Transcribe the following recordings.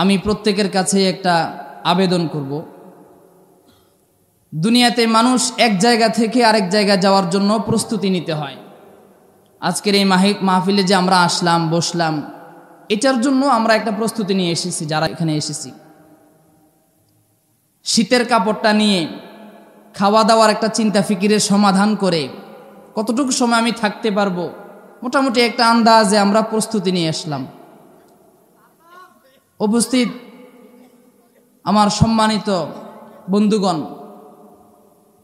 আমি প্রত্যেকের কাছে একটা আবেদন করব। দুনিয়াতে মানুষ এক জায়গা থেকে আরেক জায়গায় যাওয়ার জন্য প্রস্তুতি নিতে হয়। আজকের এই মাহফিলে যে আমরা আসলাম, বসলাম, এটার জন্য আমরা একটা প্রস্তুতি নিয়ে এসেছি। যারা এখানে এসেছি, শীতের কাপড়টা নিয়ে খাওয়া দাওয়ার একটা চিন্তা ফিকিরের সমাধান করে কতটুকু সময় আমি থাকতে পারবো, মোটামুটি একটা আন্দাজে আমরা প্রস্তুতি নিয়ে আসলাম। উপস্থিত আমার সম্মানিত বন্ধুগণ,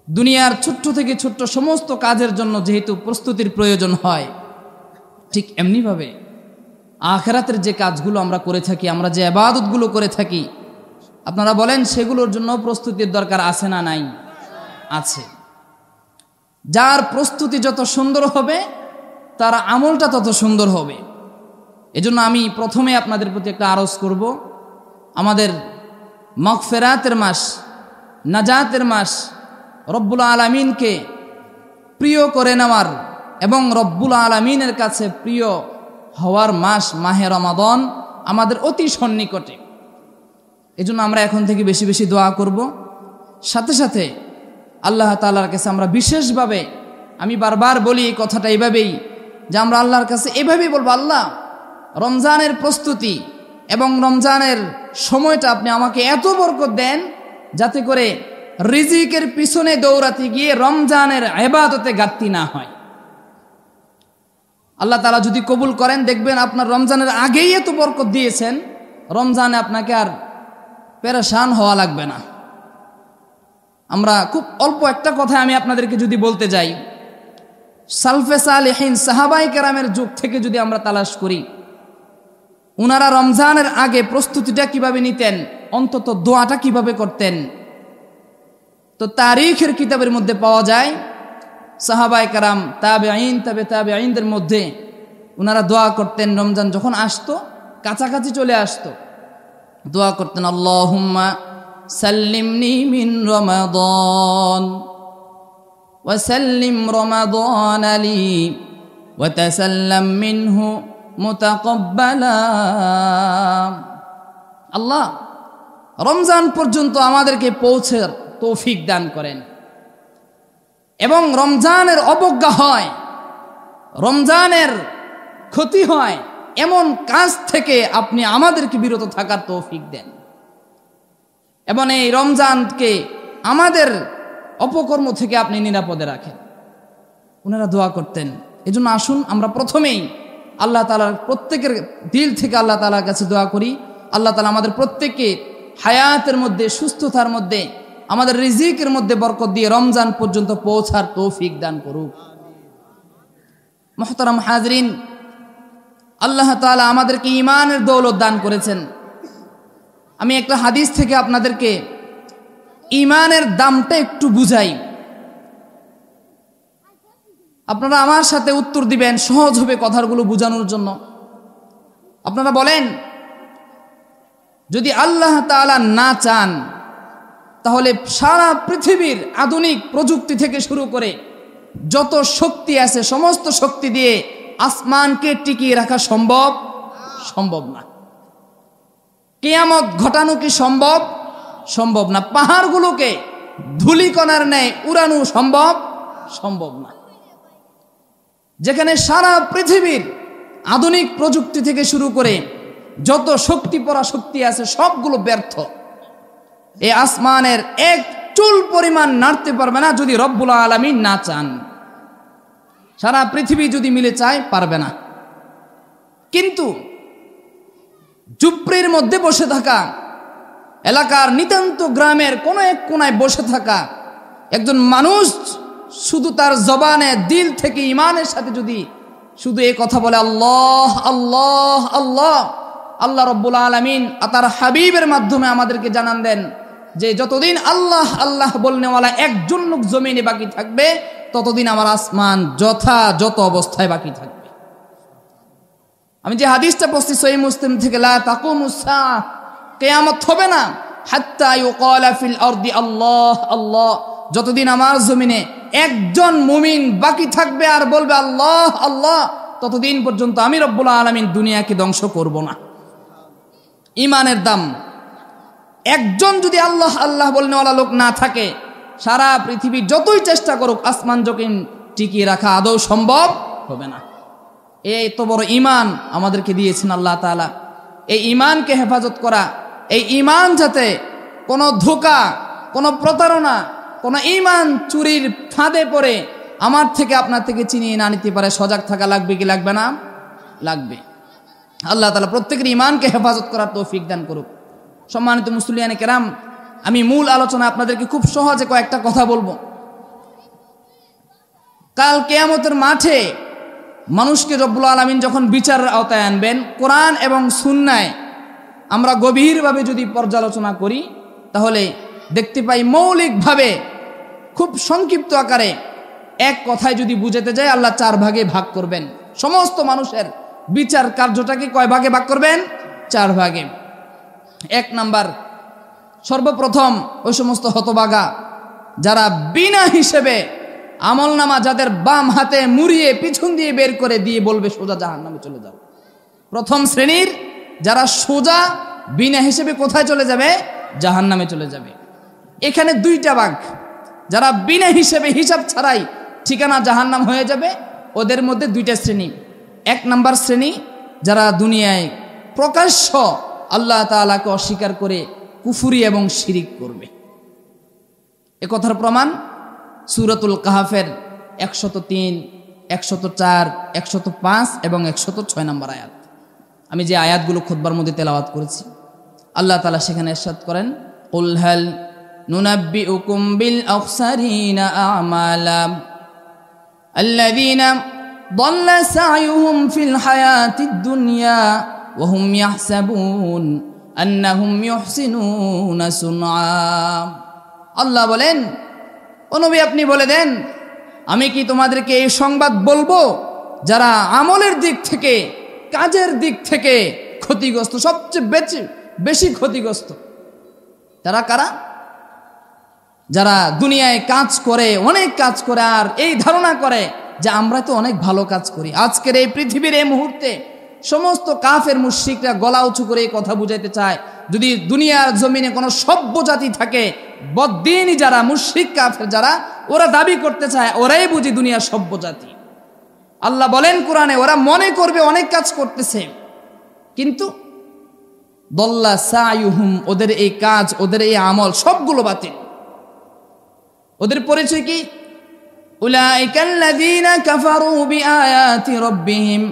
দুনিয়ার ছোট্ট থেকে ছোট্ট সমস্ত কাজের জন্য যেহেতু প্রস্তুতির প্রয়োজন হয়, ঠিক এমনিভাবে আখিরাতের যে কাজগুলো আমরা করে থাকি, আমরা যে ইবাদতগুলো করে থাকি, আপনারা বলেন সেগুলোর জন্য প্রস্তুতির দরকার আছে না নাই? আছে। যার প্রস্তুতি যত সুন্দর হবে তার আমলটা তত সুন্দর হবে। এজন্য আমি প্রথমে আপনাদের প্রতি একটা আরজ করব, আমাদের মাগফিরাতের মাস, নাজাতের মাস, রব্বুল আলামিনকে প্রিয় করে নেওয়ার এবং রব্বুল আলামিনের কাছে প্রিয় হওয়ার মাস মাহে রমাদান আমাদের অতি সন্নিকটে। এজন্য আমরা এখন থেকে বেশি বেশি দোয়া করব। সাথে সাথে আল্লাহ তাআলার কাছে আমরা বিশেষভাবে, আমি বারবার বলি এই কথাটা এইভাবেই, যে আমরা আল্লাহর কাছে এভাবেই বলবো, আল্লাহ, রমজানের প্রস্তুতি এবং রমজানের সময়টা আপনি আমাকে এত বরকত দেন যাতে করে রিজিকের পিছনে দৌড়াতে গিয়ে রমজানের ইবাদতে ঘাটতি না হয়। আল্লাহ তাআলা যদি কবুল করেন, দেখবেন আপনার রমজানের আগেই এত বরকত দিয়েছেন, রমজানে আপনাকে আর পেরেশান হওয়া লাগবে না। আমরা খুব অল্প একটা কথা আমি আপনাদেরকে যদি বলতে যাই, সালফে সালেহিন সাহাবায়ে কেরামের যুগ থেকে যদি আমরা তালাশ করি, উনারা রমজানের আগে প্রস্তুতিটা কিভাবে নিতেন, অন্তত দোয়াটা কিভাবে করতেন, তো তারিখের কিতাবের মধ্যে পাওয়া যায় সাহাবায়ে কেরাম, তাবেঈন, তাবেঈনদের মধ্যে উনারা দোয়া করতেন। রমজান যখন আসতো, কাছাকাছি চলে আসতো, দোয়া করতেন, আল্লাহুম্মা সাল্লিমনি মিন রমাদান ওয়া সাল্লিম রমাদান লি ওয়া তাসাল্লাম মিনহু মুতাকাব্বালা। আল্লাহ, রমজান পর্যন্ত আমাদেরকে পৌঁছার তৌফিক দান করেন, এবং রমজানের অবজ্ঞা হয়, রমজানের ক্ষতি হয়, এমন কাজ থেকে আপনি আমাদেরকে বিরত থাকার তৌফিক দেন, এবং এই রমজানকে আমাদের অপকর্ম থেকে আপনি নিরাপদে রাখেন। ওনারা দোয়া করতেন। এজন্য আসুন আমরা প্রথমেই আল্লাহ তাআলার, প্রত্যেকের দিল থেকে আল্লাহ তাআলার কাছে দোয়া করি, আল্লাহ তাআলা আমাদের প্রত্যেককে হায়াতের মধ্যে, সুস্থতার মধ্যে, আমাদের রিজিকের মধ্যে বরকত দিয়ে রমজান পর্যন্ত পৌঁছার তৌফিক দান করুক। মুহতারাম হাজরিন, আল্লাহ তাআলা আমাদেরকে ঈমানের দৌলত দান করেছেন। আমি একটা হাদিস থেকে আপনাদেরকে ঈমানের দামটা একটু বুঝাই, আপনারা আমার সাথে উত্তর দিবেন, সহজ হবে কথাগুলো বোঝানোর জন্য। আপনারা বলেন, যদি আল্লাহ তাআলা না চান, তাহলে সারা পৃথিবীর আধুনিক প্রযুক্তি থেকে শুরু করে যত শক্তি আছে, সমস্ত শক্তি দিয়ে আসমানকে টিকিয়ে রাখা সম্ভব? সম্ভব না। কিয়ামত ঘটানো কি সম্ভব? সম্ভব না। পাহাড়গুলোকে ধূলিকণার ন্যায় উড়ানো সম্ভব? সম্ভব না। যেখানে সারা পৃথিবীর আধুনিক প্রযুক্তি থেকে শুরু করে যত শক্তি পরাশক্তি আছে সবগুলো ব্যর্থ। এই আসমানের এক চুল পরিমাণ নাড়তে পারবে না যদি রব্বুল আলামিন না চান। সারা পৃথিবী যদি মিলে চায়, পারবে না। কিন্তু ঝুপড়ির মধ্যে বসে থাকা, এলাকার নিতান্ত গ্রামের কোনো এক কোনায় বসে থাকা একজন মানুষ শুধু তার জবানে, দিল থেকে, ঈমানের সাথে যদি শুধু এই কথা বলে, আল্লাহ আল্লাহ আল্লাহ, আল্লাহ রব্বুল আলামিন তার হাবিবের মাধ্যমে আমাদেরকে জানান দেন যে যতদিন আল্লাহ আল্লাহ বলনেওয়ালা একজন লোক জমিনে বাকি থাকবে, ততদিন আমার আসমান যথাযথ অবস্থায় বাকি থাকবে। আমি যে হাদিসটা পড়ছি সহিহ মুসলিম থেকে, লা তাকুমুস সাআহ, কিয়ামত হবে না হাত্তা ইউকালা ফিল আরদি আল্লাহ আল্লাহ, যতদিন আমার জমিনে একজন মুমিন বাকি থাকবে আর বলবে আল্লাহ আল্লাহ, ততদিন পর্যন্ত আমি রব্বুল আলামিন দুনিয়াকে ধ্বংস করব না। ইমানের দাম। একজন যদি আল্লাহ আল্লাহ বলনেওয়ালা লোক না থাকে, সারা পৃথিবী যতই চেষ্টা করুক আসমান জমিন টিকিয়ে রাখা আদৌ সম্ভব হবে না। এই তো বড় ইমান আমাদেরকে দিয়েছেন আল্লাহ তাআলা। এই ইমানকে হেফাজত করা, এই ইমান যাতে কোনো ধোঁকা, কোনো প্রতারণা, কোনো ইমান চুরির ফাঁদে পড়ে আমার থেকে আপনার থেকে চিনিয়ে না নিতে পারে, সজাগ থাকা লাগবে কি লাগবে না? লাগবে। আল্লাহ তাআলা প্রত্যেকের ইমানকে হেফাজত করার তৌফিক দান করুক। সম্মানিত মুসলিয়ানে কেরাম, আমি মূল আলোচনা আপনাদেরকে খুব সহজে কয়েকটা কথা বলবো। কাল কিয়ামতের মাঠে মানুষকে রব্বুল আলামিন যখন বিচারের আওতায় আনবেন, কোরআন এবং সুন্নায় আমরা গভীরভাবে যদি পর্যালোচনা করি তাহলে দেখতে পাই মৌলিকভাবে খুব সংক্ষিপ্ত আকারে এক কথায় যদি বুঝাতে যায়, আল্লাহ 4 ভাগে ভাগ করবেন। সমস্ত মানুষের বিচার কার্যটাকে কয় ভাগে ভাগ করবেন? 4 ভাগে। 1 নাম্বার, সর্বপ্রথম ওই সমস্ত হতভাগা যারা বিনা হিসেবে আমলনামা যাদের বাম হাতে মুড়িয়ে পিছন দিয়ে বের করে দিয়ে বলবে সোজা জাহান্নামে চলে যাও। প্রথম শ্রেণীর যারা সোজা বিনা হিসেবে কোথায় চলে যাবে? জাহান্নামে চলে যাবে। এখানে 2টা ভাগ। যারা বিনা হিসেবে হিসাব ছাড়াই ঠিকানা জাহান্নাম হয়ে যাবে, ওদের মধ্যে 2টা শ্রেণী। 1 নাম্বার শ্রেণী যারা দুনিয়ায় প্রকাশ্য আল্লাহ তাআলাকে অস্বীকার করে কুফরি এবং শিরিক করবে। এ কথার প্রমাণ সূরাতুল কাহফের 103, 104, 105 এবং 106 নম্বর আয়াত। আমি যে আয়াতগুলো খুতবার মধ্যে তেলাওয়াত করেছি, আল্লাহ তাআলা সেখানে ইরশাদ করেন, কুল হাল নুনাব্বিউকুম বিল আখসারিনা আমালা আল্লাযীনা দাল্লা সা'য়ুহুম ফিল হায়াতিদ দুনিয়া ওয়া হুম ইয়াহসাবুন আন্নাহুম ইউহসিনুনা সুনআ। আল্লাহ বলেন, ও নবী আপনি বলে দেন, আমি কি তোমাদেরকে এই সংবাদ বলবো যারা আমলের দিক থেকে, কাজের দিক থেকে ক্ষতিগ্রস্ত, সবচেয়ে বেশি ক্ষতিগ্রস্ত? তারা কারা? যারা দুনিয়ায় কাজ করে, অনেক কাজ করে, আর এই ধারণা করে যে আমরা তো অনেক ভালো কাজ করি। আজকের এই পৃথিবীর এই মুহূর্তে সমস্ত কাফের মুশরিকরা গলা উঁচু করে এই কথা বুঝাইতে চায়, যদি দুনিয়ার জমিনে কোনো সভ্য জাতি থাকে, বদ্দিনী যারা মুশরিক কাফের যারা, ওরা দাবি করতে চায় ওরাই বুঝি দুনিয়ার সভ্য জাতি। আল্লাহ বলেন কোরআনে, ওরা মনে করবে অনেক কাজ করতেছে, কিন্তু দল্লা সায়ুহুম, ওদের এই কাজ, ওদের এই আমল সবগুলো বাতিল। ওদের পরিচয় কি? উলাইকাল্লাযীনা কাফারু বিআয়াতি রাব্বিহিম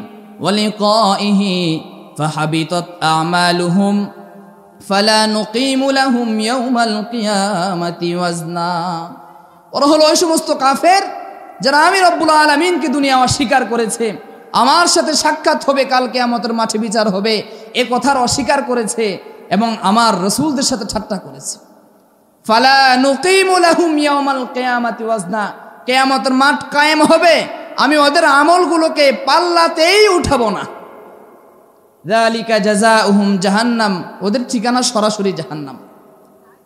ওয়া লিকাইহি ফাহাবিতাত আমালুহুম ফালা নুকিমু লাহুম ইয়াওমাল কিয়ামাতি ওয়াজনা। ওরা হলো ওই সমস্ত কাফের যারা আমি রব্বুল আলামিনকে দুনিয়া অস্বীকার করেছে, আমার সাথে সাক্ষাৎ হবে, কাল কিয়ামতের মাঠে বিচার হবে, এ কথার অস্বীকার করেছে এবং আমার রাসূলদের সাথে ঠাট্টা করেছে। ফালা নুকিমু লাহুম ইয়াওমাল কিয়ামাতি ওয়াজনা, কিয়ামতের মাঠ কায়েম হবে, আমি ওদের আমলগুলোকে পাল্লাতেই উঠাবো না। যালিকা জাযাউহুম জাহান্নাম, ওদের ঠিকানা সরাসরি জাহান্নাম।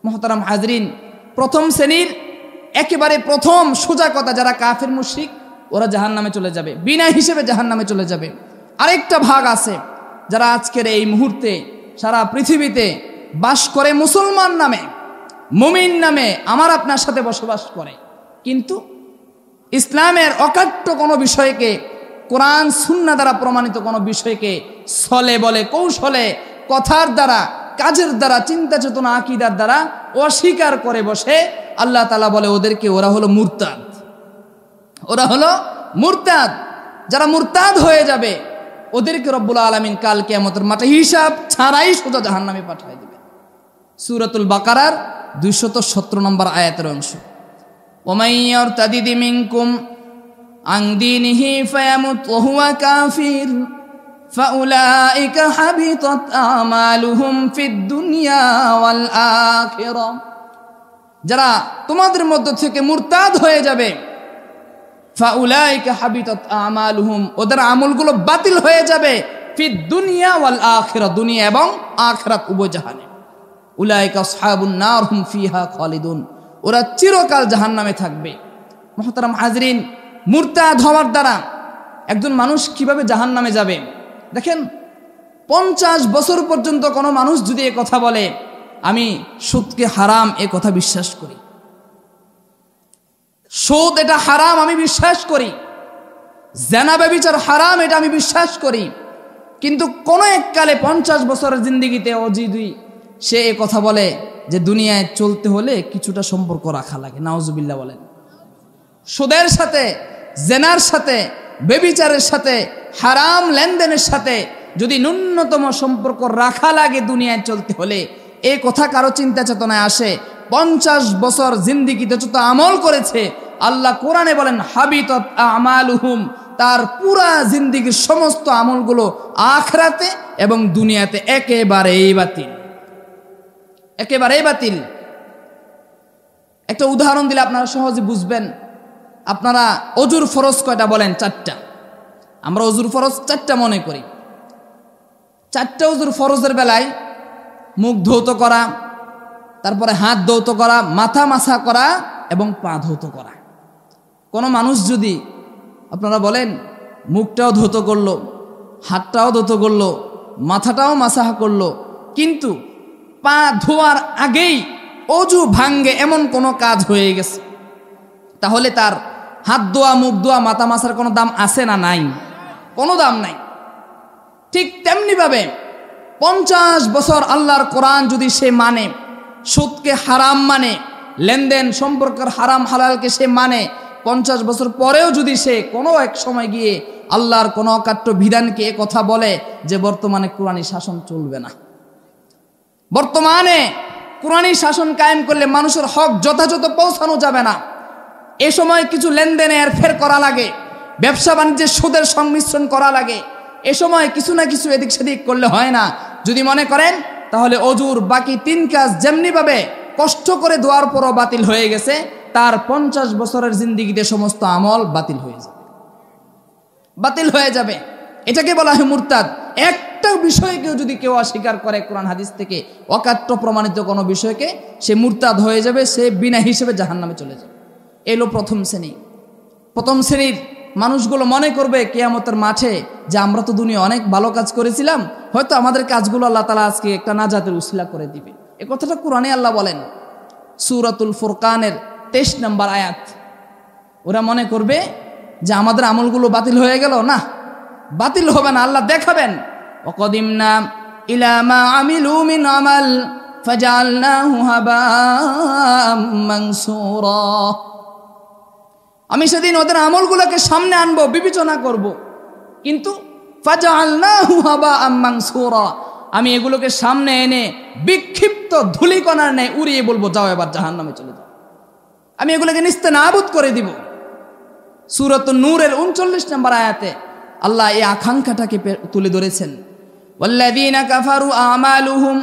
মুহতারাম হাজরিন, প্রথম শ্রেণীর একেবারে প্রথম সোজা কথা যারা কাফের মুশরিক, ওরা জাহান্নামে চলে যাবে, বিনা হিসেবে জাহান্নামে চলে যাবে। আরেকটা ভাগ আছে যারা আজকের এই মুহূর্তে সারা পৃথিবীতে বাস করে, মুসলমান নামে, মুমিন নামে আমার আপনার সাথে বসবাস করে, কিন্তু ইসলামের অকাট্য কোনো বিষয়কে, কোরআন সুন্নাহ দ্বারা প্রমাণিত কোনো বিষয়কে ছলে বলে কৌশলে, কথার দ্বারা, কাজের দ্বারা, চিন্তা চেতনা আকীদার দ্বারা অস্বীকার করে বসে। আল্লাহ তাআলা বলে ওদেরকে, ওরা হলো মুরতাদ। ওরা হলো মুরতাদ। যারা মুরতাদ হয়ে যাবে ওদেরকে রব্বুল আলামিন কাল কিয়ামতের মাঠে হিসাব ছাড়াই সোজা জাহান্নামে পাঠিয়ে দেবে। সূরাতুল বাকারার 217 নম্বর আয়াতের অংশ। ওয়ামান ইয়ারতাদিদ মিনকুম আন দীনিহি ফায়ামুত ওয়া হুয়া কাফির ফাউলাইকা হাবিতাত আমালুহুম ফিদ দুনিয়া ওয়াল আখিরাহ। যারা তোমাদের মধ্য থেকে মুরতাদ হয়ে যাবে, ফাউলাইকা হাবিতাত আমালুহুম, ওদের আমলগুলো বাতিল হয়ে যাবে, ফিদ দুনিয়া ওয়াল আখিরাহ, দুনিয়া এবং আখিরাত উভয় জাহানে। উলাইকা আসহাবুন নার হুম ফিহা খালিদুন, ওরা চিরকাল জাহান্নামে থাকবে। মুহতারাম হাজরিন, মুরতাদ হওয়ার দ্বারা একজন মানুষ কিভাবে জাহান্নামে যাবে? দেখেন, 50 বছর পর্যন্ত কোনো মানুষ যদি এ কথা বলে আমি সুদকে হারাম এ কথা বিশ্বাস করি, সুদ এটা হারাম আমি বিশ্বাস করি, জেনা ব্যভিচার হারাম এটা আমি বিশ্বাস করি, কিন্তু কোন এককালে 50 বছরের জিন্দেগিতে যদি সে এ কথা বলে যে দুনিয়ায় চলতে হলে কিছুটা সম্পর্ক রাখা লাগে, নাউজুবিল্লাহ বলেন। সুদের সাথে, জেনার সাথে, ব্যভিচারের সাথে, হারাম লেনদেনের সাথে যদি ন্যূনতম সম্পর্ক রাখা লাগে দুনিয়ায় চলতে হলে, এই কথা কারো চিন্তা চেতনায় আসে? 50 বছর জিন্দেগিতে যত আমল করেছে আল্লাহ কোরআনে বলেন হাবিতত আমালুহুম, তার পুরা জিন্দেগির সমস্ত আমলগুলো আখিরাতে এবং দুনিয়াতে একেবারেই বাতিল, একেবারেই বাতিল। একটা উদাহরণ দিলে আপনারা সহজে বুঝবেন। আপনারা অজুর ফরজ কয়টা বলেন? 4টা। আমরা অজুর ফরজ 4টা মনে করি। 4টা অজুর ফরজের বেলায় মুখ ধৌত করা, তারপরে হাত ধৌত করা, মাথা মাসা করা এবং পা ধৌত করা। কোনো মানুষ যদি আপনারা বলেন মুখটাও ধৌত করলো, হাতটাও ধৌত করলো, মাথাটাও মাসাহা করলো, কিন্তু পা ধোয়ার আগেই অজু ভাঙ্গে এমন কোনো কাজ হয়ে গেছে, তাহলে তার হাত ধোয়া, মুখ ধোয়া, মাথা মাসার কোনো দাম আছে না? নাই, কোনো দাম নাই। ঠিক তেমনিভাবে 50 বছর আল্লাহর কোরআন যদি সে মানে, সুদকে হারাম মানে, লেনদেন সম্পর্কের হারাম হালালকে সে মানে, 50 বছর পরেও যদি সে কোনো এক সময় গিয়ে আল্লাহর কোনো অকাট্য বিধানকে এ কথা বলে যে বর্তমানে কোরআনী শাসন চলবে না, বর্তমানে কোরআনী শাসন কায়েম করলে মানুষের হক যথাযথ পৌঁছানো যাবে না, এ সময় কিছু লেনদেনে হেরফের করা লাগে, ব্যবসা বাণিজ্যের সুদের সংমিশ্রণ করা লাগে, এ সময় কিছু না কিছু এদিক সেদিক করলে হয় না যদি মনে করেন, তাহলে অজুর বাকি 3 কাজ যেমনিভাবে কষ্ট করে দোয়ার পরও বাতিল হয়ে গেছে, তার 50 বছরের জিন্দেগিতে সমস্ত আমল বাতিল হয়ে যাবে, বাতিল হয়ে যাবে। এটাকে বলা হয় মুরতাদ। একটা বিষয়কেও যদি কেউ অস্বীকার করে কোরআন হাদিস থেকে অকাট্য প্রমাণিত কোনো বিষয়কে, সে মুরতাদ হয়ে যাবে, সে বিনা হিসেবে জাহান্নামে চলে যাবে। এলো প্রথম শ্রেণী। প্রথম শ্রেণীর মানুষগুলো মনে করবে কিয়ামতের মাঠে যে আমরা তো দুনিয়া অনেক ভালো কাজ করেছিলাম, হয়তো আমাদের কাজগুলো আল্লাহ তাআলা আজকে একটা নাজাতের উসিলা করে দিবে। এ কথাটা কোরআনে আল্লাহ বলেন, সূরাতুল ফুরকানের 23 নম্বর আয়াত। ওরা মনে করবে যে আমাদের আমলগুলো বাতিল হয়ে গেল। না, বাতিল হবে না, আল্লাহ দেখাবেন ওয়াকাদিমনা ইলা মা আমিলু মিন আমাল ফাজআলনাহু হাবাআম মানসুরা। আমি সেদিন ওদের আমলগুলোকে সামনে আনবো, বিবেচনা করব, কিন্তু ফাজআলনাহু হাবাআম মানসুরা, আমি এগুলোকে সামনে এনে বিক্ষিপ্ত ধূলিকণার ন্যায় উড়িয়ে বলবো যাও এবার জাহান্নামে চলে যাও, আমি এগুলোকে নিস্তেনাবুদ করে দিব। সূরাতুন নূরের 39 নম্বর আয়াতে আল্লাহ এই আকাঙ্ক্ষাটাকে তুলে ধরেছেন, ওয়াল্লাযীনা কাফারু আমালুহুম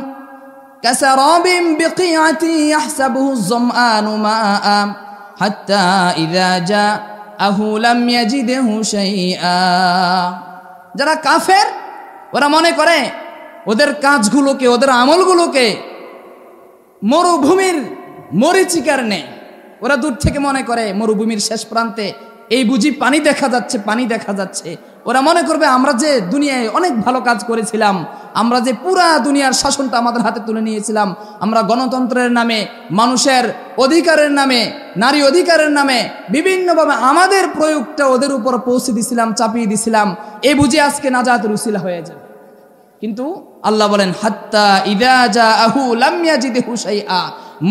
কাসারাবিন বিকিআতি ইয়াহসাবুহু যমআনু মাআ হাত্তা ইযা জাআহু লাম ইয়াজিদহু শাইআ। যারা কাফের ওরা মনে করে ওদের কাজগুলোকে, ওদের আমলগুলোকে মরুভূমির মরীচিকার ন্যায়। ওরা দূর থেকে মনে করে মরুভূমির শেষ প্রান্তে এই বুঝি পানি দেখা যাচ্ছে, পানি দেখা যাচ্ছে। ওরা মনে করবে আমরা যে দুনিয়ায় অনেক ভালো কাজ করেছিলাম, আমরা যে পুরা দুনিয়ার শাসনটা আমাদের হাতে তুলে নিয়েছিলাম, আমরা গণতন্ত্রের নামে, মানুষের অধিকারের নামে, নারী অধিকারের নামে বিভিন্নভাবে আমাদের প্রয়োগটা ওদের উপর পৌঁছে দিছিলাম, চাপিয়ে দিছিলাম, এই বুঝি আজকে নাজাতের উসিলা হয়ে যাবে। কিন্তু আল্লাহ বলেন হাত্তা ইযা জাআহু লাম ইয়াজিদহু শাইআ।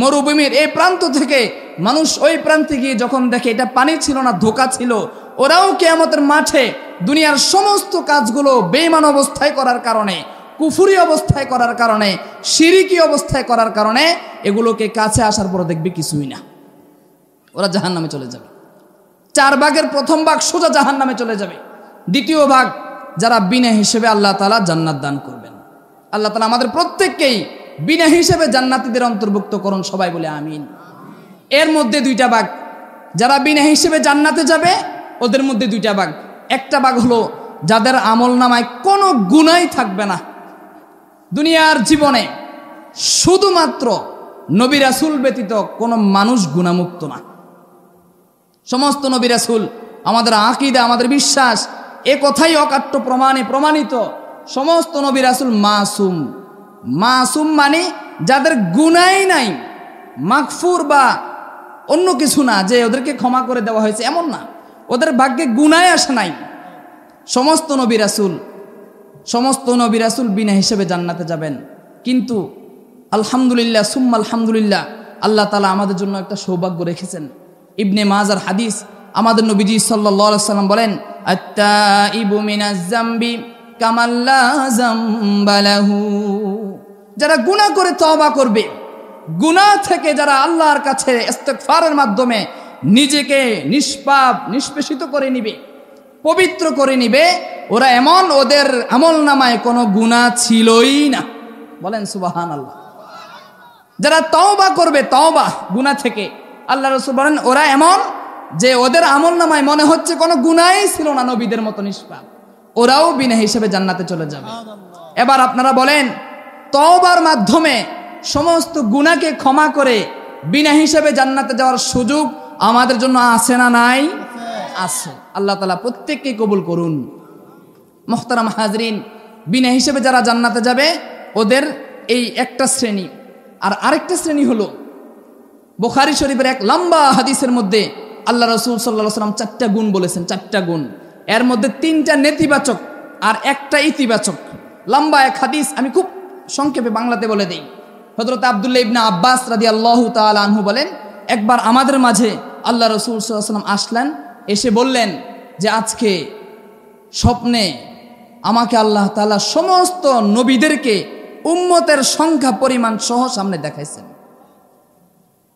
মরুভূমির এই প্রান্ত থেকে মানুষ ওই প্রান্তে গিয়ে যখন দেখে এটা পানি ছিল না, ধোঁকা ছিল, ওরাও কিয়ামতের মাঠে দুনিয়ার সমস্ত কাজগুলো বেঈমান অবস্থায় করার কারণে, কুফরি অবস্থায় করার কারণে, শিরিকি অবস্থায় করার কারণে এগুলোকে কাছে আসার পর দেখবে কিছুই না, ওরা জাহান্নামে চলে যাবে। 4 ভাগের প্রথম ভাগ সোজা জাহান্নামে চলে যাবে। দ্বিতীয় ভাগ যারা বিনা হিসেবে আল্লাহ তাআলা জান্নাত দান করবেন। আল্লাহ তাআলা আমাদের প্রত্যেককেই বিনা হিসেবে জান্নাতীদের অন্তর্ভুক্ত করুন, সবাই বলে আমিন। এর মধ্যে 2টা ভাগ, যারা বিনা হিসেবে জান্নাতে যাবে ওদের মধ্যে 2টা ভাগ। একটা ভাগ হলো যাদের আমল নামায় কোনো গুনাহই থাকবে না, দুনিয়ার জীবনে শুধুমাত্র নবী রাসূল ব্যতীত কোনো মানুষ গুনাহমুক্ত না। সমস্ত নবী রাসূল, আমাদের আকীদা, আমাদের বিশ্বাস, এ কথাই অকাট্য প্রমাণে প্রমাণিত সমস্ত নবী রাসূল মাসুম। মাসুম মানে যাদের গুনাহই নাই, মাগফুর বা অন্য কিছু না, যে ওদেরকে ক্ষমা করে দেওয়া হয়েছে এমন না, ওদের ভাগ্যে গুনাহ আসে নাই। সমস্ত নবী রাসূল বিনা হিসেবে জান্নাতে যাবেন। কিন্তু আলহামদুলিল্লাহ সুম্মা আলহামদুলিল্লাহ, আল্লাহ তাআলা আমাদের জন্য একটা সৌভাগ্য রেখেছেন। ইবনে মাজার হাদিস, আমাদের নবীজি সাল্লাল্লাহু আলাইহি সাল্লাম বলেন, আত-তাইবু মিনাজ যামবি কামান লা যামবা লাহু। যারা গুনাহ করে তওবা করবে, গুনাহ থেকে যারা আল্লাহর কাছে ইস্তিগফারের মাধ্যমে নিজেকে নিষ্পেষিত করে নিবে, পবিত্র করে নিবে, ওরা এমন, ওদের আমল নামায় কোনো গুনাহ ছিলই না। বলেন সুবহানাল্লাহ। যারা তওবা করবে, তওবা গুনাহ থেকে, আল্লাহ রাসূল বলেন ওরা এমন যে ওদের আমল নামায় মনে হচ্ছে কোনো গুনাহই ছিল না, নবীদের মতো নিষ্পাপ, ওরাও বিনা হিসেবে জান্নাতে চলে যাবে। এবার আপনারা বলেন, তওবার মাধ্যমে সমস্ত গুনাহকে ক্ষমা করে বিনা হিসেবে জান্নাতে যাওয়ার সুযোগ আমাদের জন্য আছে না নাই? আছে। আল্লাহ তাআলা প্রত্যেককে কবুল করুন। মুহতারাম হাজরিন, বিনা হিসেবে যারা জান্নাতে যাবে ওদের এই একটা শ্রেণী। আর আরেকটা শ্রেণী হলো, বুখারী শরীফের এক লম্বা হাদিসের মধ্যে আল্লাহ রাসূল সাল্লাল্লাহু আলাইহি ওয়াসাল্লাম 4টা গুণ বলেছেন, 4টা গুণ। এর মধ্যে 3টা নেতিবাচক আর একটা ইতিবাচক। লম্বা এক হাদিস, আমি খুব সংক্ষেপে বাংলাতে বলে দেই। হযরত আব্দুল্লাহ ইবনে আব্বাস রাদিয়াল্লাহু তাআলা আনহু বলেন, একবার আমাদের মাঝে আল্লাহ রাসূল সাল্লাল্লাহু আলাইহি ওয়াসাল্লাম আসলেন, এসে বললেন যে আজকে স্বপ্নে আমাকে আল্লাহ তাআলা সমস্ত নবীদেরকে উম্মতের সংখ্যা পরিমাণ সহ সামনে দেখাইছেন।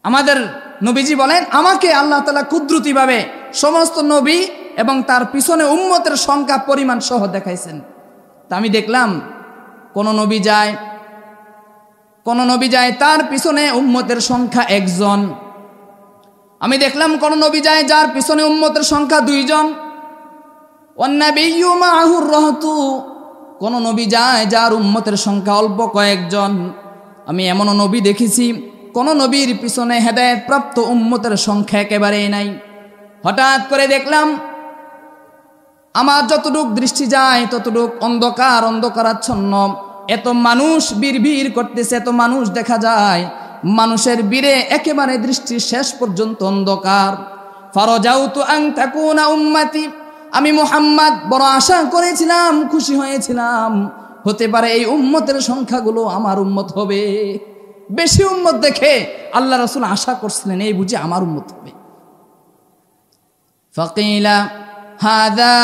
আমাদের নবীজি বলেন, আমাকে আল্লাহ তাআলা কুদরতিভাবে সমস্ত নবী এবং তার পিছনে উম্মতের সংখ্যা পরিমাণ সহ দেখাইছেন। তা আমি দেখলাম কোন নবী যায় তার পিছনে উম্মতের সংখ্যা 1 জন। আমি দেখলাম কোন নবী যায় যার পিছনে উম্মতের সংখ্যা 2 জন। ওয়ান্নাবিয়্যু মাআহুর রাহতু, কোন নবী যায় যার উম্মতের সংখ্যা অল্প কয়েকজন। আমি এমনও নবী দেখেছি কোন নবীর পিছনে হেদায়েত প্রাপ্ত উম্মতের সংখ্যা একেবারেই নাই। হঠাৎ করে দেখলাম আমার যতটুক দৃষ্টি যায় ততটুক অন্ধকারাচ্ছন্ন। এত মানুষ বিড়বিড় করতেছে, এত মানুষ দেখা যায়, মানুষের ভিড়ে একেবারে দৃষ্টির শেষ পর্যন্ত অন্ধকার। ফারাজাউতু আন তাকুনা উম্মতি, আমি মুহাম্মদ বড় আশা করেছিলাম, খুশি হয়েছিলাম, হতে পারে এই উম্মতের সংখ্যাগুলো আমার উম্মত হবে। বেশি উম্মত দেখে আল্লাহ রাসূল আশা করছিলেন এই বুঝি আমার উম্মত হবে। ফাকিলা হাদা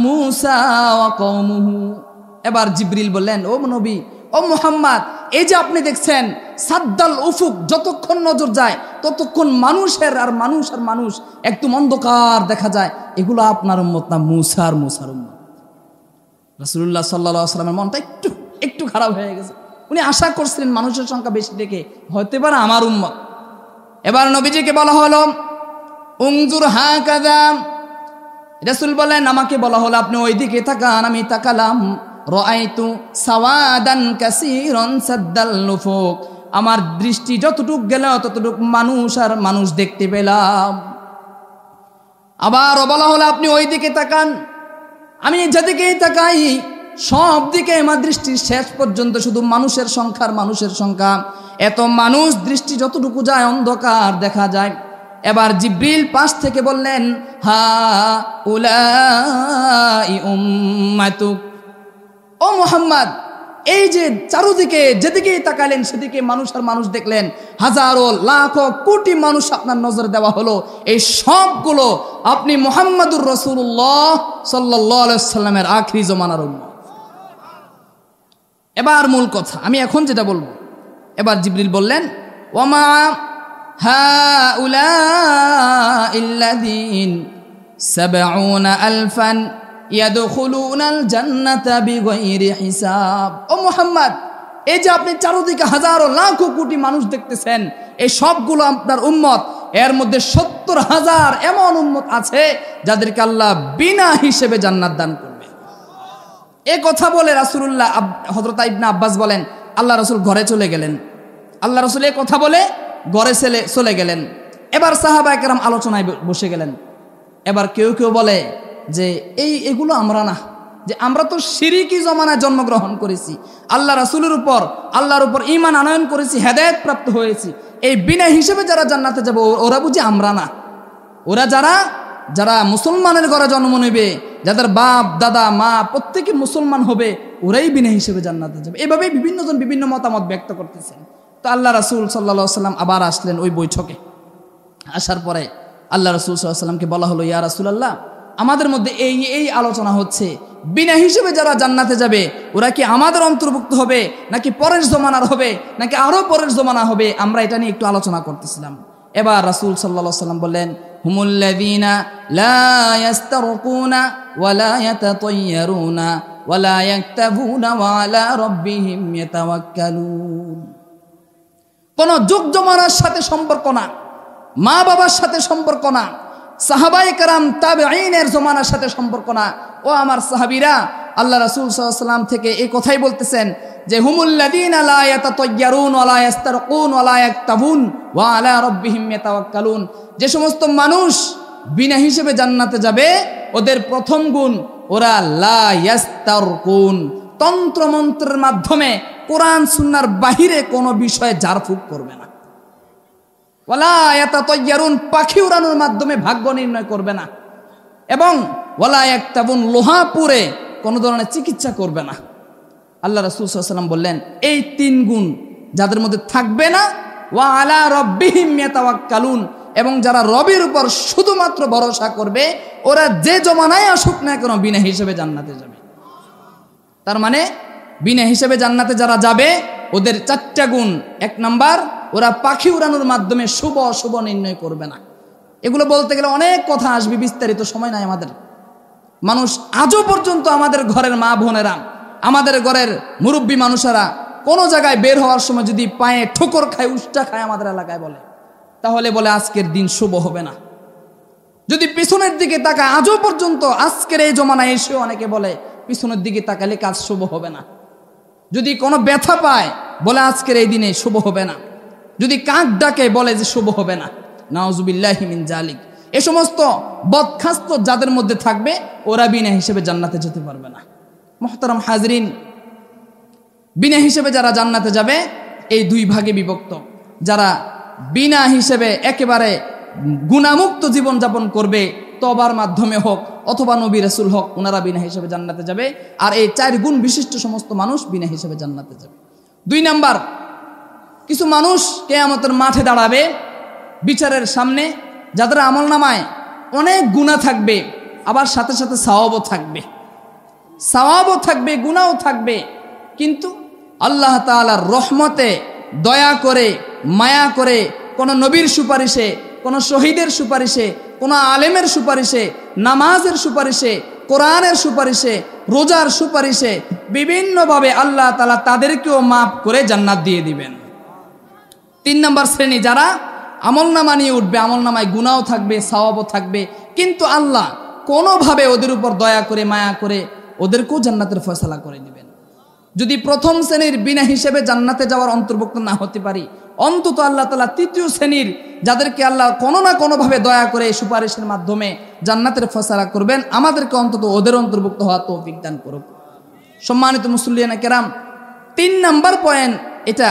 মূসা ওয়া কওমুহু, এবার জিবরিল বললেন, ও নবী, ও মুহাম্মদ, এই যে আপনি দেখছেন সাদ্দাল উফুক, যতক্ষণ নজর যায় ততক্ষণ মানুষের আর মানুষ একদম অন্ধকার দেখা যায়, এগুলো আপনার উম্মত না, মূসার উম্মত। রাসূলুল্লাহ সাল্লাল্লাহু আলাইহি ওয়াসাল্লামের মনটা একটু খারাপ হয়ে গেছে। উনি আশা করছিলেন মানুষের সংখ্যা বেশি দেখে হতে পারে আমার উম্মত। এবার নবীজিকে বলা হলো, উনজুর হাকাযা, রাসূল বলেন আমাকে বলা হলো আপনি ওইদিকে তাকান। আমি তাকালাম, রাআইতু সাওয়াদান কাসীরান সাদ্দাল নুফুক, আমার দৃষ্টি যতটুক গেল ততটুক মানুষ আর মানুষ দেখতে পেলাম। আবার বলা হলো আপনি ওইদিকে তাকান। আমি যেদিকেই তাকাই সব দিকে আমার দৃষ্টির শেষ পর্যন্ত শুধু মানুষের সংখ্যা। এত মানুষ, দৃষ্টি যতটুকু যায় অন্ধকার দেখা যায়। এবার জিবরিল পাশ থেকে বললেন, হা উলাই উম্মাতুক, ও মুহাম্মদ, এই যে চারদিকে যেদিকেই তাকালেন সেদিকে মানুষ দেখলেন, হাজারো লাখো কোটি মানুষ আপনার নজরে দেওয়া হলো, এই সবগুলো আপনি মুহাম্মাদুর রাসূলুল্লাহ সাল্লাল্লাহু আলাইহি ওয়াসাল্লামের আখিরি জামানার উম্মত। এবার মূল কথা, আমি এখন যেটা বলবো, এবার জিবরিল বললেন, ওয়ামা হাউলাইল্লাযীন ৭০,০০০ ইয়াদখুলুনাল জান্নাতা বিগাইরি হিসাব। ও মুহাম্মদ, এই যে আপনি চারদিকে হাজারো লাখো কোটি মানুষ দেখতেছেন, এই সবগুলো আপনার উম্মত। এর মধ্যে ৭০,০০০ এমন উম্মত আছে যাদেরকে আল্লাহ বিনা হিসেবে জান্নাত দান করবে। এই কথা বলে রাসূলুল্লাহ, হযরত ইবনে আব্বাস বলেন, আল্লাহ রাসূল ঘরে চলে গেলেন। আল্লাহ রাসূল এই কথা বলে ঘরে চলে গেলেন। এবার সাহাবায়ে কেরাম আলোচনায় বসে গেলেন। এবার কেউ বলে যে এগুলো আমরা না, যে আমরা তো শিরিকি জমানায় জন্মগ্রহণ করেছি, আল্লাহ রাসূলের উপর আল্লাহর উপর ঈমান আনয়ন করেছি, হেদায়েত প্রাপ্ত হয়েছি, এই বিনা হিসেবে যারা জান্নাতে যাবে ওরা বুঝি আমরা না? ওরা যারা মুসলমানের ঘরে জন্ম নেবে, যাদের বাপ দাদা মা প্রত্যেকে মুসলমান হবে, ওরাই বিনা হিসেবে জান্নাতে যাবে। এভাবে বিভিন্নজন বিভিন্ন মতামত ব্যক্ত করতেছেন। তো আল্লাহ রাসূল সাল্লাল্লাহু আলাইহি সাল্লাম আবার আসলেন ওই বৈঠকে। আসার পরে আল্লাহ রাসূল সাল্লাল্লাহু আলাইহি সাল্লামকে বলা হলো, ইয়া রাসূলুল্লাহ, আমাদের মধ্যে এই আলোচনা হচ্ছে, বিনা হিসেবে যারা জান্নাতে যাবে ওরা কি আমাদের অন্তর্ভুক্ত হবে, নাকি পরের জমানার হবে, নাকি আরো পরের জমানা হবে? আমরা এটা নিয়ে একটু আলোচনা করতেছিলাম। এবার রাসূল সাল্লাল্লাহু আলাইহি সাল্লাম বললেন, হুমুল্লাযীনা লা ইয়াস্তারকুনা ওয়া লা ইয়াতাতায়্যারুনা ওয়া লা ইয়াক্তাবুনা ওয়া আলা রাব্বিহিম ইয়াতাওয়াক্কালুন। কোন যুগ জমানার সাথে সম্পর্ক না, মা বাবার সাথে সম্পর্ক না, সাহাবায়ে কেরাম তাবেঈনের জমানার সাথে সম্পর্ক না। ও আমার সাহাবীরা, আল্লাহ রাসূল সাল্লাল্লাহু আলাইহি ওয়াসাল্লাম থেকে এই কথাই বলতেছেন যে হুমুল্লাযীনা লা ইয়াতাতায়্যারুন ওয়া লা ইয়াস্তারকুন ওয়া লা ইয়াক্তাবুন ওয়া আলা রাব্বিহিম ইয়াতাওয়াক্কালুন। যে সমস্ত মানুষ বিনা হিসেবে জান্নাতে যাবে ওদের প্রথম গুণ, ওরা লা ইয়াস্তারকুন, তন্ত্র মন্ত্রের মাধ্যমে কোরআন সুন্নাহর বাহিরে কোনো বিষয়ে ঝাড়ফুঁক করবে না। ওয়ালা ইয়াতাতায়্যারুন, পাখি উড়ানোর মাধ্যমে ভাগ্য নির্ণয় করবে না। এবং ওয়ালা ইয়াক্তাবুন, লোহা পুড়ে কোনো ধরনের চিকিৎসা করবে না। আল্লাহ রাসূল সাল্লাল্লাহু আলাইহি ওয়াসাল্লাম বললেন, এই তিন গুণ যাদের মধ্যে থাকবে না, ওয়া আলা রাব্বিহিম ইয়াতাওয়াক্কালুন, এবং যারা রবের উপর শুধুমাত্র ভরসা করবে, ওরা যে জমানায় আসুক না কেন বিনা হিসেবে জান্নাতে যাবে। তার মানে বিনা হিসেবে জান্নাতে যারা যাবে ওদের চারটা গুণ। এক নাম্বার, ওরা পাখি উড়ানোর মাধ্যমে শুভ অশুভ নির্ণয় করবে না। এগুলো বলতে গেলে অনেক কথা আসবে, বিস্তারিত সময় নাই আমাদের। মানুষ আজও পর্যন্ত আমাদের ঘরের মা বোনেরা, আমাদের ঘরের মুরব্বী মানুষেরা কোনো জায়গায় বের হওয়ার সময় যদি পায়ে ঠোকর খায়, উষ্টা খায়, আমাদের এলাকায় বলে, তাহলে বলে আজকের দিন শুভ হবে না। যদি পিছনের দিকে তাকায়, আজও পর্যন্ত আজকের এই জমানায় এসেও অনেকে বলে পিছনের দিকে তাকালে কাজ শুভ হবে না। যদি কোনো ব্যথা পায় বলে আজকের এই দিনে শুভ হবে না। যদি কাক ডাকে বলে যে শুভ হবে না। নাউজুবিল্লাহি মিন জালিক। এ সমস্ত বদখাস্ত যাদের মধ্যে থাকবে ওরা বিনা হিসেবে জান্নাতে যেতে পারবে না। মুহতারাম হাজরিন, বিনা হিসেবে যারা জান্নাতে যাবে এই দুই ভাগে বিভক্ত। যারা বিনা হিসেবে একেবারে গুনাহমুক্ত জীবনযাপন করবে, তওবার মাধ্যমে হোক অথবা নবী রাসূল হোক, ওনারা বিনা হিসেবে জান্নাতে যাবে। আর এই চার গুণ বিশিষ্ট সমস্ত মানুষ বিনা হিসেবে জান্নাতে যাবে। দুই নাম্বার, কিছু মানুষ কিয়ামতের মাঠে দাঁড়াবে বিচারের সামনে, যাদের আমলনামায় অনেক গুনাহ থাকবে, আবার সাথে সাথে সওয়াবও থাকবে। সওয়াবও থাকবে, গুনাহও থাকবে, কিন্তু আল্লাহ তাআলার রহমতে দয়া করে, মায়া করে, কোন নবীর সুপারিশে, কোন শহীদের সুপারিশে, কোন আলেমের সুপারিশে, নামাজের সুপারিশে, কোরআনের সুপারিশে, রোজার সুপারিশে বিভিন্নভাবে আল্লাহ তাআলা তাদেরকেও মাফ করে জান্নাত দিয়ে দিবেন। তিন নম্বর শ্রেণী, যারা আমলনামা নিয়ে উঠবে, আমলনামায় গুনাহও থাকবে, সওয়াবও থাকবে, কিন্তু আল্লাহ কোনোভাবে ওদের উপর দয়া করে, মায়া করে ওদেরকেও জান্নাতের ফয়সালা করে দিবেন। যদি প্রথম শ্রেণীর বিনা হিসেবে জান্নাতে যাওয়ার অন্তর্ভুক্ত না হতে পারি, অন্তত আল্লাহ তাআলা তৃতীয় শ্রেণীর, যাদেরকে আল্লাহ কোনো না কোনোভাবে দয়া করে সুপারিশের মাধ্যমে জান্নাতের ফয়সালা করবেন, আমাদেরকে অন্তত ওদের অন্তর্ভুক্ত হওয়ার তৌফিক দান করুক। সম্মানিত মুসল্লিয়ানে কেরাম, 3 নাম্বার পয়েন্ট এটা।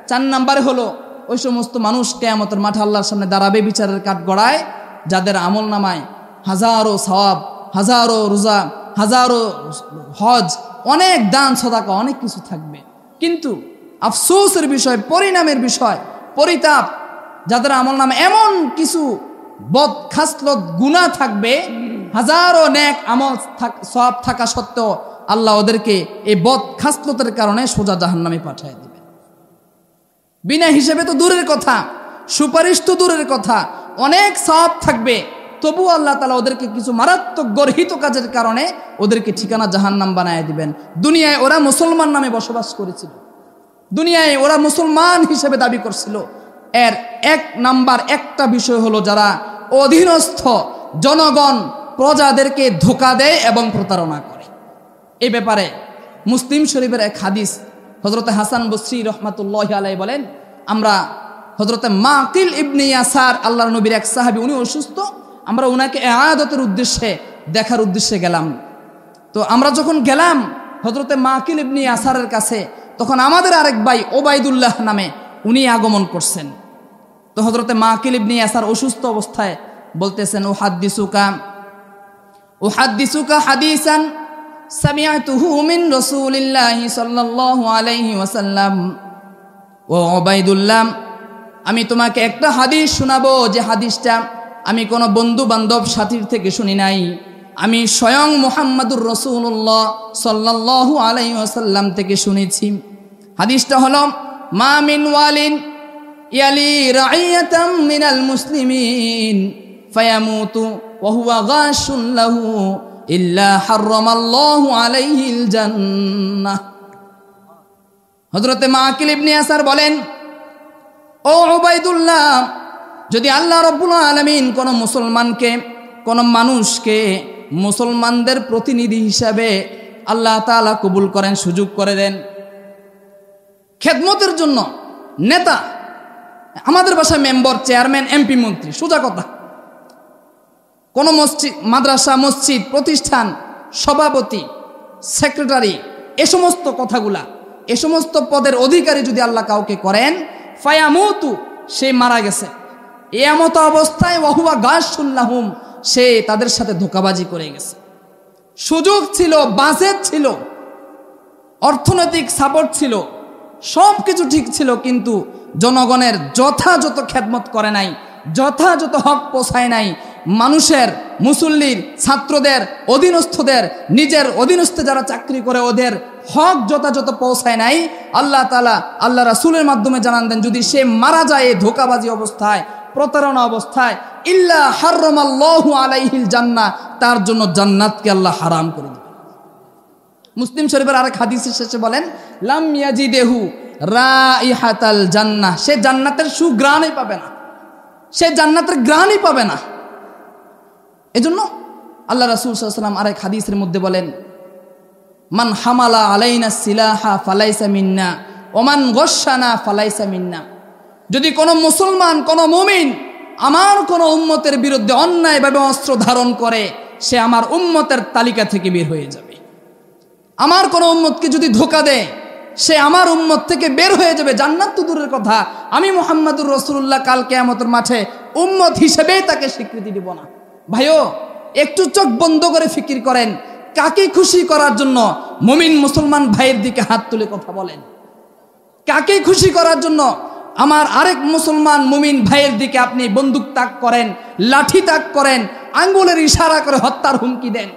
4 নাম্বারে হলো ওই সমস্ত মানুষ কিয়ামতের মাঠে আল্লাহর সামনে দাঁড়াবে বিচারের কাঠগড়ায়, যাদের আমলনামায় হাজারো সওয়াব, হাজারো রোজা, হাজারো হজ, অনেক দান সদাকা, অনেক কিছু থাকবে, কিন্তু আফসোসের বিষয়, পরিণামের বিষয়, পরিতাপ, যাদের আমলনামা এমন কিছু বদখাসলত গুনাহ থাকবে, হাজারো নেক আমল সওয়াব থাকা সত্ত্বেও আল্লাহ ওদেরকে এই বদখাসলতের কারণে সোজা জাহান্নামে পাঠিয়ে দিবে। বিনা হিসেবে তো দূরের কথা, সুপারিশ তো দূরের কথা, অনেক সওয়াব থাকবে, তবু আল্লাহ তাআলা ওদেরকে কিছু মারাত্মক গর্হিত কাজের কারণে ওদেরকে ঠিকানা জাহান্নাম বানায় দিবেন। দুনিয়ায় ওরা মুসলমান নামে বসবাস করেছিল, দুনিয়ায় ওরা মুসলমান হিসেবে দাবি করছিল। এর 1 নাম্বার একটা বিষয় হলো, যারা অধীনস্থ জনগণ প্রজাদেরকে ধোঁকা দেয় এবং প্রতারণা করে। এই ব্যাপারে মুসলিম শরীফের এক হাদিস, হযরতে হাসান বসরি রহমাতুল্লাহি আলাইহি বলেন, আমরা হযরতে মাকিল ইবনে ইয়াসার, আল্লাহর নবীর এক সাহাবী, উনি অসুস্থ, আমরা ওনাকে ইআদতের উদ্দেশ্যে, দেখার উদ্দেশ্যে গেলাম। তো তো আমরা যখন গেলাম হযরতে মাকিল ইবনে ইয়াসারের কাছে, তখন আমাদের আরেক ভাই ওবাইদুল্লাহ নামে উনি আগমন করছেন। তো হযরতে মাকিল ইবনে ইয়াসার অসুস্থ অবস্থায় বলতেছেন, উহাদ্দিসুকা হাদিসান সামিআতুহু মিন রাসূলিল্লাহি সাল্লাল্লাহু আলাইহি ওয়াসাল্লাম। ও ওবাইদুল্লাহ, আমি তোমাকে একটা হাদিস শোনাবো, যে হাদিসটা আমি কোনো বন্ধু বান্ধব সাথীর থেকে শুনি নাই, আমি স্বয়ং মুহাম্মাদুর রাসূলুল্লাহ সাল্লাল্লাহু আলাইহি ওয়াসাল্লাম থেকে শুনেছি। হাদিসটা হলো, মা মিন ওয়ালিন ইয়ালি রাইয়াতাম মিনাল মুসলিমিন ফায়ামুতু ওয়া হুয়া গাশুন লাহু ইল্লা হারামাল্লাহু আলাইহিল জান্নাহ। হযরতে মাকিল ইবনে ইয়াসার বলেন, ও উবাইদুল্লাহ, যদি আল্লাহ রাব্বুল আলামিন কোন মুসলমানকে, কোন মানুষকে মুসলমানদের প্রতিনিধি হিসাবে আল্লাহ তাআলা কবুল করেন, সুযোগ করে দেন খেদমতের জন্য, নেতা, আমাদের ভাষায় মেম্বার, চেয়ারম্যান, এমপি, মন্ত্রী, সোজা কথা, কোন মসজিদ, মাদ্রাসা, মসজিদ, প্রতিষ্ঠান, সভাপতি, সেক্রেটারি, এ সমস্ত কথাগুলা, এ সমস্ত পদের অধিকারী যদি আল্লাহ কাউকে করেন, ফায়ামুতু, সে মারা গেছে, এমত অবস্থায় ওয়াহুয়া গাশুন লাহুম, সে তাদের সাথে ধোঁকাবাজি করে গেছে। সুযোগ ছিল, বাজেট ছিল, অর্থনৈতিক সাপোর্ট ছিল, সব কিছু ঠিক ছিল, কিন্তু জনগণের যথাযথ খেদমত করে নাই, যথাযথ হক পৌঁছায় নাই, মানুষের, মুসল্লির, ছাত্রদের, অধীনস্থদের, নিজের অধীনস্থে যারা চাকরি করে ওদের হক যথাযথ পৌঁছায় নাই। আল্লাহ তাআলা আল্লাহ রাসূলের মাধ্যমে জানান দেন, যদি সে মারা যায় ধোঁকাবাজি অবস্থায়, প্রতারণা অবস্থায়, ইল্লা হারামাল্লাহু আলাইহিল জান্নাহ, তার জন্য জান্নাতকে আল্লাহ হারাম করে দিবেন। মুসলিম শরীফের আরেক হাদিসের শেষে বলেন, লাম ইয়াজিদেহু রাইহাতাল জান্নাহ, সে জান্নাতের সুঘ্রাণই পাবে না, সে জান্নাতের ঘ্রাণই পাবে না। এজন্য আল্লাহ রাসূল সাল্লাল্লাহু আলাইহি ওয়াসাল্লাম আরেক হাদিসের মধ্যে বলেন, মান হামালা আলাইনা সিলাহা ফালাইসা মিন্না ওয়া মান গাশশানা ফালাইসা মিন্না। যদি কোনো মুসলমান, কোনো মুমিন আমার কোনো উম্মতের বিরুদ্ধে অন্যায়ভাবে অস্ত্র ধারণ করে, সে আমার উম্মতের তালিকা থেকে বের হয়ে যাবে। আমার কোনো উম্মতকে যদি ধোঁকা দেয়, সে আমার উম্মত থেকে বের হয়ে যাবে। জান্নাত তো দূরের কথা, আমি মুহাম্মাদুর রাসূলুল্লাহ কাল কিয়ামতের মাঠে উম্মত হিসেবেই তাকে স্বীকৃতি দিব না। ভাইও, একটু চোখ বন্ধ করে ফিকির করেন, কাকে খুশি করার জন্য মুমিন মুসলমান ভাইয়ের দিকে হাত তুলে কথা বলেন? কাকে খুশি করার জন্য আমার আরেক মুসলমান মুমিন ভাইয়ের দিকে আপনি বন্দুক তাক করেন, লাঠি তাক করেন, আঙ্গুলের ইশারা করে হত্যার হুমকি দেন?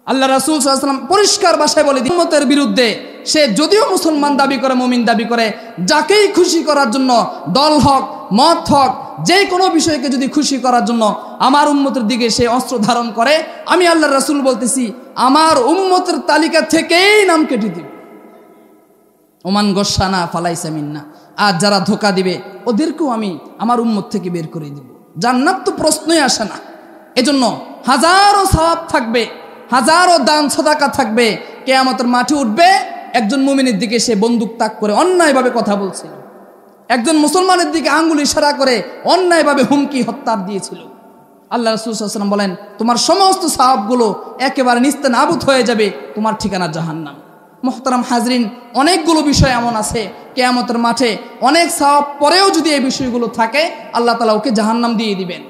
আল্লাহ রাসূল সাল্লাল্লাহু আলাইহি ওয়াসাল্লাম পরিষ্কার ভাষায় বলে দিন, উম্মতের বিরুদ্ধে সে যদিও মুসলমান দাবি করে, মুমিন দাবি করে, যাকেই খুশি করার জন্য, দল হোক, মত হোক, যে কোনো বিষয়কে যদি খুশি করার জন্য আমার উম্মতের দিকে সে অস্ত্র ধারণ করে, আমি আল্লাহ রাসূল বলতেছি, আমার উম্মতের তালিকা থেকেই নাম কেটে দিব। ওমান গশানা ফালাইসা মিন্না। আর যারা ধোঁকা দিবে ওদেরকেও আমি আমার উম্মত থেকে বের করে দিব। জান্নাত তো প্রশ্নই আসে না। এজন্য হাজারো সওয়াব থাকবে, হাজারো দান সাদাকা থাকবে, কিয়ামতের মাঠে উঠবে, একজন মুমিনের দিকে সে বন্দুক তাক করে অন্যায়ভাবে কথা বলছিল, একজন মুসলমানের দিকে আঙ্গুল ইশারা করে অন্যায়ভাবে হুমকি হত্যার দিয়েছিল। আল্লাহ রাসূল সাল্লাল্লাহু আলাইহি ওয়াসাল্লাম বলেন, তোমার সমস্ত সওয়াবগুলো একেবারে নিস্তেনাবুদ হয়ে যাবে, তোমার ঠিকানা জাহান্নাম। মুহতারাম হাজরিন, অনেকগুলো বিষয় এমন আছে কিয়ামতের মাঠে অনেক সওয়াব পরেও যদি এই বিষয়গুলো থাকে, আল্লাহ তাআলা ওকে জাহান্নাম দিয়ে দিবেন।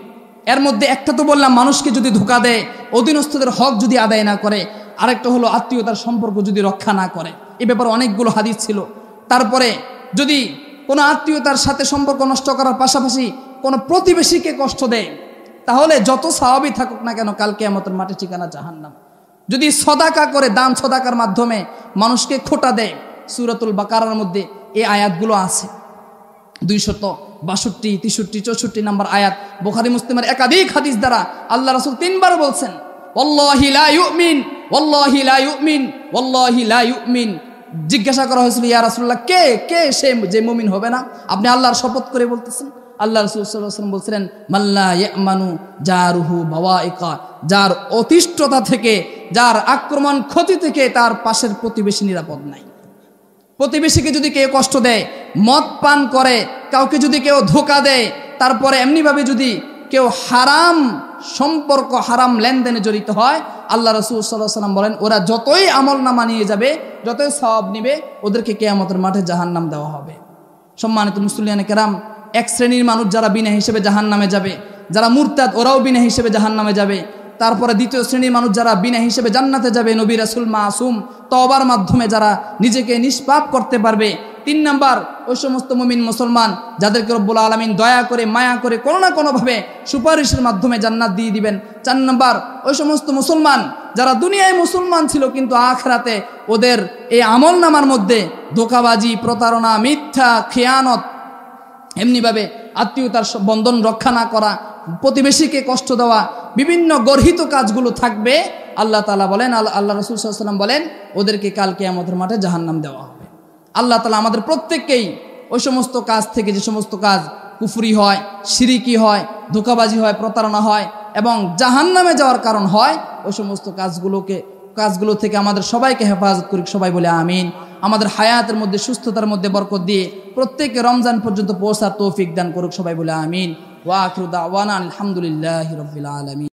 এর মধ্যে একটা তো বললাম, মানুষকে যদি ধোঁকা দেয়, অধীনস্থদের হক যদি আদায় না করে, আরেকটা হলো আত্মীয়তার সম্পর্ক যদি রক্ষা না করে। এ ব্যাপারে অনেকগুলো হাদিস ছিল। তারপরে যদি কোনো আত্মীয়তার সাথে সম্পর্ক নষ্ট করার পাশাপাশি কোনো প্রতিবেশীকে কষ্ট দেয়, তাহলে যত সওয়াবই থাকুক না কেন, কাল কিয়ামতের মাঠে ঠিকানা জাহান্নাম। যদি সদাকা করে, দান সদাকার মাধ্যমে মানুষকে খোটা দেয়, সূরাতুল বাকারার মধ্যে এই আয়াতগুলো আছে, 262, 63, 64 নম্বর আয়াত। বুখারী মুসলিমের একাধিক হাদিস দ্বারা আল্লাহ রাসূল 3 বার বলছেন, ওয়াল্লাহি লা ইউমিন, ওয়াল্লাহি লা ইউমিন, ওয়াল্লাহি লা ইউমিন। জিজ্ঞাসা করা হয়েছিল, ইয়া রাসূলুল্লাহ, কে সে যে মুমিন হবে না? আপনি আল্লাহর শপথ করে বলতেছেন। আল্লাহ রাসূল সাল্লাল্লাহু আলাইহি ওয়াসাল্লাম বলছিলেন, মাল্লা ইয়ামানু জারুহু বাওয়াইকা, যার অতিষ্ঠতা থেকে, যার আক্রমণ ক্ষতি থেকে তার পাশের প্রতিবেশী নিরাপদ নাই। প্রতিবেশীকে যদি কেউ কষ্ট দেয়, মদ পান করে, কাউকে যদি কেউ ধোঁকা দেয়, তারপরে এমনিভাবে যদি কেউ হারাম সম্পর্ক, হারাম লেনদেনে জড়িত হয়, আল্লাহ রাসূল সাল্লাল্লাহু আলাইহি ওয়াসাল্লাম বলেন ওরা যতই আমলনামা নিয়ে যাবে, যতই সওয়াব নিবে, ওদেরকে কিয়ামতের মাঠে জাহান্নাম দেওয়া হবে। সম্মানিত মুসলিয়ানে কেরাম, এক শ্রেণীর মানুষ যারা বিনা হিসেবে জাহান্নামে যাবে, যারা মুরতাদ ওরাও বিনা হিসেবে জাহান্নামে যাবে। তারপরে দ্বিতীয় শ্রেণীর মানুষ যারা বিনা হিসেবে জান্নাতে যাবে, নবী রাসূল মাসুম তওবার মাধ্যমে যারা নিজেকে নিষ্পাপ করতে পারবে। 3 নাম্বার, ওই সমস্ত মুমিন মুসলমান যাদেরকে রব্বুল আলামিন দয়া করে মায়া করে কোনো না কোনোভাবে সুপারিশের মাধ্যমে জান্নাত দিয়ে দিবেন। 4 নাম্বার, ওই সমস্ত মুসলমান যারা দুনিয়ায় মুসলমান ছিল কিন্তু আখিরাতে ওদের এই আমলনামার মধ্যে ধোঁকাবাজি, প্রতারণা, মিথ্যা, খেয়ানত, এমনিভাবে আত্মীয়তার বন্ধন রক্ষা না করা, প্রতিবেশীকে কষ্ট দেওয়া, বিভিন্ন গর্হিত কাজগুলো থাকবে। আল্লাহ তাআলা বলেন, আল্লাহ রাসূল সাল্লাল্লাহু আলাইহি ওয়াসাল্লাম বলেন ওদেরকে কাল কিয়ামতের মাঠে জাহান্নাম দেওয়া হবে। আল্লাহ তাআলা আমাদের প্রত্যেককেই ওই সমস্ত কাজ থেকে, যে সমস্ত কাজ কুফরি হয়, শিরিকি হয়, ধোঁকাবাজি হয়, প্রতারণা হয় এবং জাহান্নামে যাওয়ার কারণ হয়, ওই সমস্ত কাজগুলো থেকে আমাদের সবাইকে হেফাজত করুক। সবাই বলে আমিন। আমাদের হায়াতের মধ্যে, সুস্থতার মধ্যে বরকত দিয়ে প্রত্যেককে রমজান পর্যন্ত পৌঁছার তৌফিক দান করুক। সবাই বলে আমিন। ওয়া আখিরু দাওয়ানা আলহামদুলিল্লাহি রাব্বিল আলামিন।